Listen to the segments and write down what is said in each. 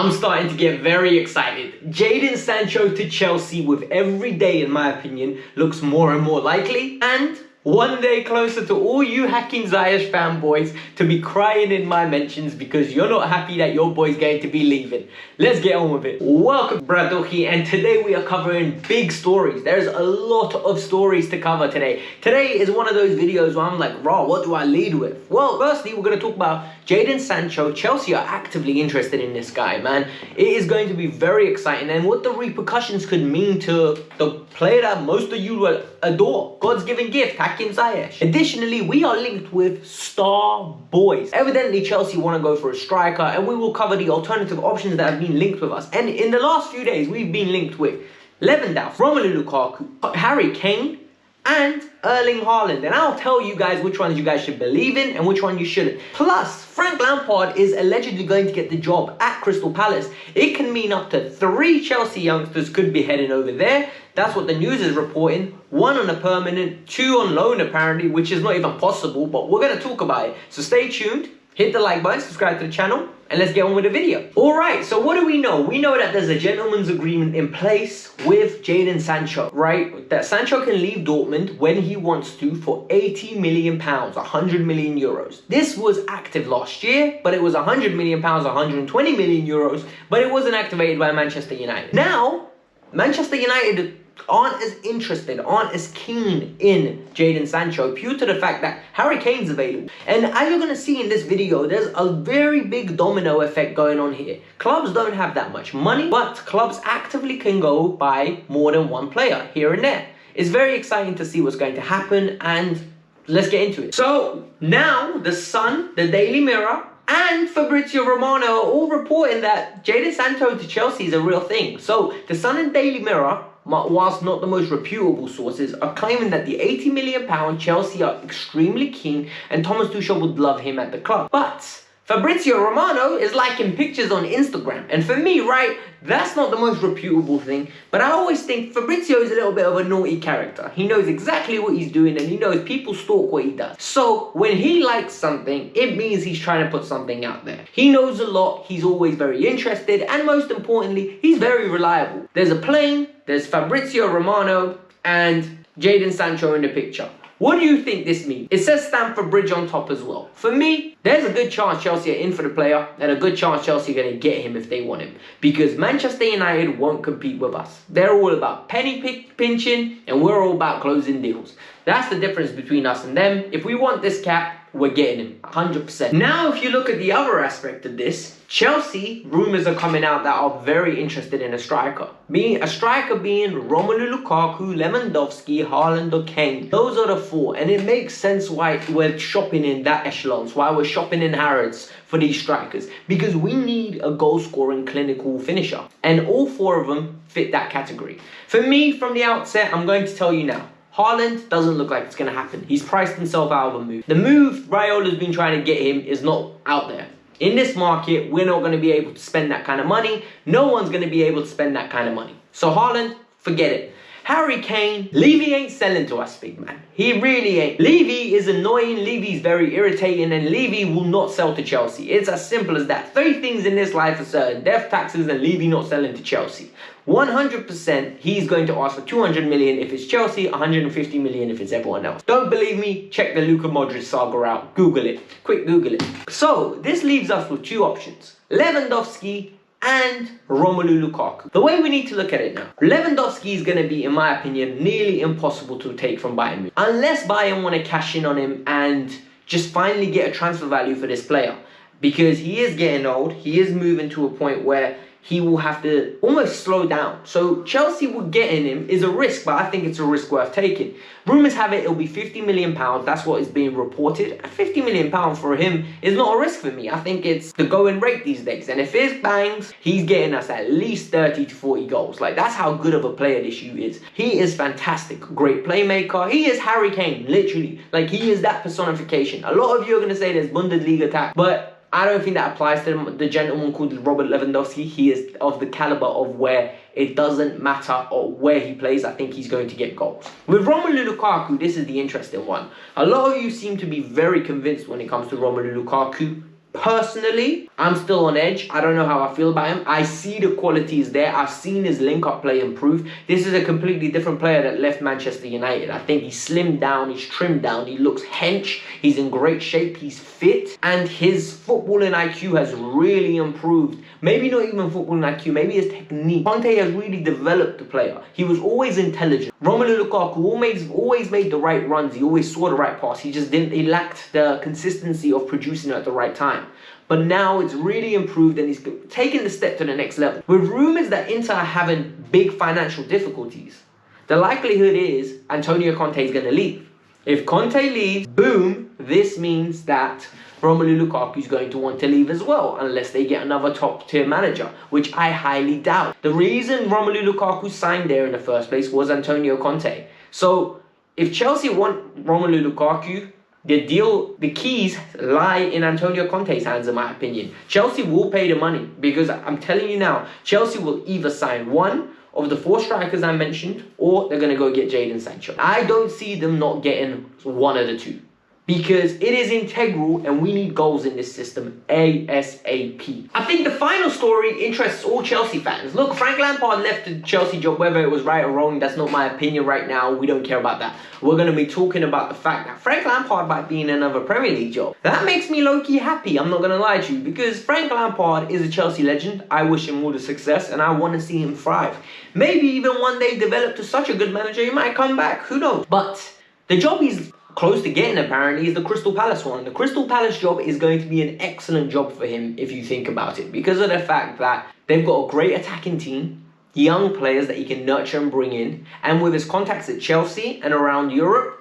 I'm starting to get very excited. Jadon Sancho to Chelsea with every day, in my opinion, looks more and more likely. And one day closer to all you Hakim Ziyech fanboys to be crying in my mentions because you're not happy that your boy's going to be leaving. Let's get on with it. Welcome, Bradoki, and today we are covering big stories. There's a lot of stories to cover today. Today is one of those videos where I'm like, raw, what do I lead with? Well, firstly, we're going to talk about Jadon Sancho. Chelsea are actively interested in this guy, man. It is going to be very exciting, and what the repercussions could mean to the player that most of you adore, God's given gift, Hakim Ziyech. Additionally, we are linked with star boys. Evidently, Chelsea want to go for a striker, and we will cover the alternative options that have been linked with us. And in the last few days, we've been linked with Lewandowski, Romelu Lukaku, Harry Kane, and Erling Haaland. And I'll tell you guys which ones you guys should believe in and which one you shouldn't. Plus, Frank Lampard is allegedly going to get the job at Crystal Palace. It can mean up to 3 Chelsea youngsters could be heading over there. That's what the news is reporting. 1 on a permanent, 2 on loan apparently, which is not even possible, but we're going to talk about it. So stay tuned, hit the like button, subscribe to the channel, and let's get on with the video. Alright, so what do we know? We know that there's a gentleman's agreement in place with Jadon Sancho, right? That Sancho can leave Dortmund when he wants to for £80 million, 100 million euros. This was active last year, but it was 100 million pounds, 120 million euros, but it wasn't activated by Manchester United. Now, Manchester United aren't as interested, aren't as keen in Jadon Sancho due to the fact that Harry Kane's available. And as you're going to see in this video, there's a very big domino effect going on here. Clubs don't have that much money, but clubs actively can go buy more than one player here and there. It's very exciting to see what's going to happen, and let's get into it. So now the Sun, the Daily Mirror, and Fabrizio Romano are all reporting that Jadon Sancho to Chelsea is a real thing. So the Sun and Daily Mirror, whilst not the most reputable sources, are claiming that the £80 million Chelsea are extremely keen and Thomas Tuchel would love him at the club. But Fabrizio Romano is liking pictures on Instagram. And for me, right, that's not the most reputable thing. But I always think Fabrizio is a little bit of a naughty character. He knows exactly what he's doing and he knows people stalk what he does. So when he likes something, it means he's trying to put something out there. He knows a lot, he's always very interested, and most importantly, he's very reliable. There's a plane, there's Fabrizio Romano, and Jadon Sancho in the picture. What do you think this means? It says Stamford Bridge on top as well. For me, there's a good chance Chelsea are in for the player, and a good chance Chelsea are going to get him if they want him. Because Manchester United won't compete with us. They're all about penny pinching, and we're all about closing deals. That's the difference between us and them. If we want this cap, we're getting him, 100%. Now, if you look at the other aspect of this, Chelsea, rumours are coming out that are very interested in a striker. Being Romelu Lukaku, Lewandowski, Haaland or Kane. Those are the 4, and it makes sense why we're shopping in that echelons, why we're shopping in Harrods for these strikers. Because we need a goal-scoring clinical finisher, and all 4 of them fit that category. For me, from the outset, I'm going to tell you now, Haaland doesn't look like it's going to happen. He's priced himself out of a move. The move Raiola's been trying to get him is not out there. In this market, we're not going to be able to spend that kind of money. No one's going to be able to spend that kind of money. So Haaland, forget it. Harry Kane, Levy ain't selling to us, big man. He really ain't. Levy is annoying, Levy's very irritating, and Levy will not sell to Chelsea. It's as simple as that. 3 things in this life are certain: death, taxes, and Levy not selling to Chelsea. 100% he's going to ask for 200 million if it's Chelsea, 150 million if it's everyone else. Don't believe me? Check the Luka Modric saga out. Google it. Quick Google it. So this leaves us with 2 options: Lewandowski and Romelu Lukaku. The way we need to look at it now, Lewandowski is going to be, in my opinion, nearly impossible to take from Bayern Munich. Unless Bayern want to cash in on him and just finally get a transfer value for this player. Because he is getting old, he is moving to a point where he will have to almost slow down. So Chelsea would get in him is a risk, but I think it's a risk worth taking. Rumours have it it'll be £50 million. That's what is being reported. £50 million for him is not a risk for me. I think it's the going rate these days. And if it bangs, he's getting us at least 30 to 40 goals. Like, that's how good of a player this you is. He is fantastic. Great playmaker. He is Harry Kane, literally. Like, he is that personification. A lot of you are going to say there's Bundesliga attack, but I don't think that applies to the gentleman called Robert Lewandowski. He is of the caliber of where it doesn't matter where he plays. I think he's going to get goals. With Romelu Lukaku, this is the interesting one. A lot of you seem to be very convinced when it comes to Romelu Lukaku. Personally, I'm still on edge. I don't know how I feel about him. I see the quality is there. I've seen his link-up play improve. This is a completely different player that left Manchester United. I think he's slimmed down, he's trimmed down, he looks hench, he's in great shape, he's fit, and his footballing IQ has really improved. Maybe not even footballing IQ, maybe his technique. Conte has really developed the player. He was always intelligent. Romelu Lukaku always made the right runs. He always saw the right pass. He lacked the consistency of producing at the right time. But now it's really improved and he's taken the step to the next level. With rumours that Inter are having big financial difficulties, the likelihood is Antonio Conte is going to leave. If Conte leaves, boom, this means that Romelu Lukaku is going to want to leave as well, unless they get another top-tier manager, which I highly doubt. The reason Romelu Lukaku signed there in the first place was Antonio Conte. So if Chelsea want Romelu Lukaku, the keys lie in Antonio Conte's hands, in my opinion. Chelsea will pay the money, because I'm telling you now, Chelsea will either sign one of the 4 strikers I mentioned, or they're going to go get Jadon Sancho. I don't see them not getting one of the two, because it is integral and we need goals in this system ASAP. I think the final story interests all Chelsea fans. Look, Frank Lampard left the Chelsea job, whether it was right or wrong, that's not my opinion right now. We don't care about that. We're going to be talking about the fact that Frank Lampard might be in another Premier League job. That makes me low-key happy, I'm not going to lie to you, because Frank Lampard is a Chelsea legend. I wish him all the success and I want to see him thrive. Maybe even one day develop to such a good manager, he might come back, who knows. But the job he's close to getting apparently is the Crystal Palace one. The Crystal Palace job is going to be an excellent job for him if you think about it, because of the fact that they've got a great attacking team, young players that he can nurture and bring in, and with his contacts at Chelsea and around Europe,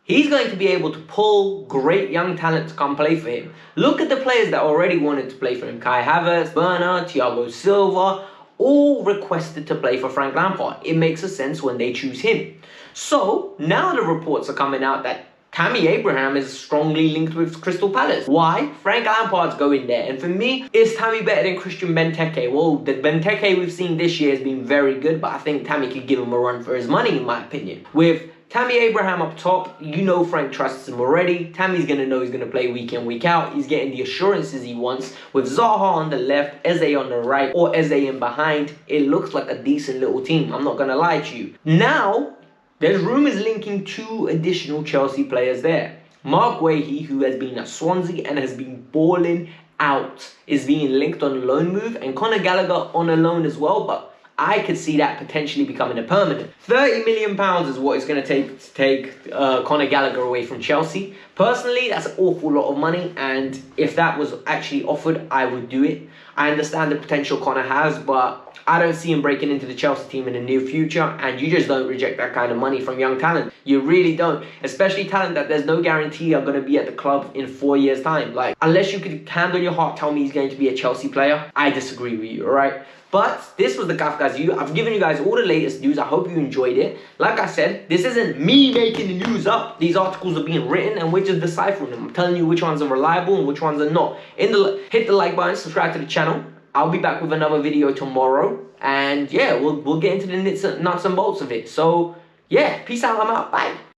he's going to be able to pull great young talent to come play for him. Look at the players that already wanted to play for him. Kai Havertz, Werner, Thiago Silva, all requested to play for Frank Lampard. It makes a sense when they choose him. So now the reports are coming out that Tammy Abraham is strongly linked with Crystal Palace. Why? Frank Lampard's going there. And for me, is Tammy better than Christian Benteke? Well, the Benteke we've seen this year has been very good, but I think Tammy could give him a run for his money, in my opinion. With Tammy Abraham up top, you know Frank trusts him already. Tammy's going to know he's going to play week in, week out. He's getting the assurances he wants. With Zaha on the left, Eze on the right, or Eze in behind, it looks like a decent little team. I'm not going to lie to you. Now, there's rumours linking 2 additional Chelsea players there. Mark Guehi, who has been at Swansea and has been balling out, is being linked on a loan move, and Conor Gallagher on a loan as well, but I could see that potentially becoming a permanent. £30 million is what it's going to take Conor Gallagher away from Chelsea. Personally, that's an awful lot of money, and if that was actually offered, I would do it. I understand the potential Conor has, but I don't see him breaking into the Chelsea team in the near future, and you just don't reject that kind of money from young talent. You really don't. Especially talent that there's no guarantee are going to be at the club in 4 years' time. Like, unless you could hand on your heart tell me he's going to be a Chelsea player, I disagree with you, alright? But this was the Kavkas View. I've given you guys all the latest news. I hope you enjoyed it. Like I said, this isn't me making the news up. These articles are being written and we're just deciphering them. I'm telling you which ones are reliable and which ones are not. Hit the like button, subscribe to the channel. I'll be back with another video tomorrow. And yeah, we'll get into the nuts and bolts of it. So yeah, peace out. I'm out. Bye.